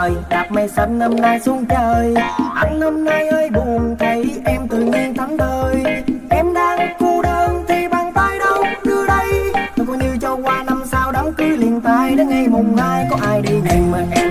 trời, đạp mây xanh năm nay xuống trời. Anh năm nay hơi buồn, thấy em tự nhiên thẫn thơi. Em đang cô đơn thì bàn tay đâu đưa đây. Tôi coi như cho qua năm sau đám cưới liền tay, đến ngày mùng 2 có ai đi nhìn mà em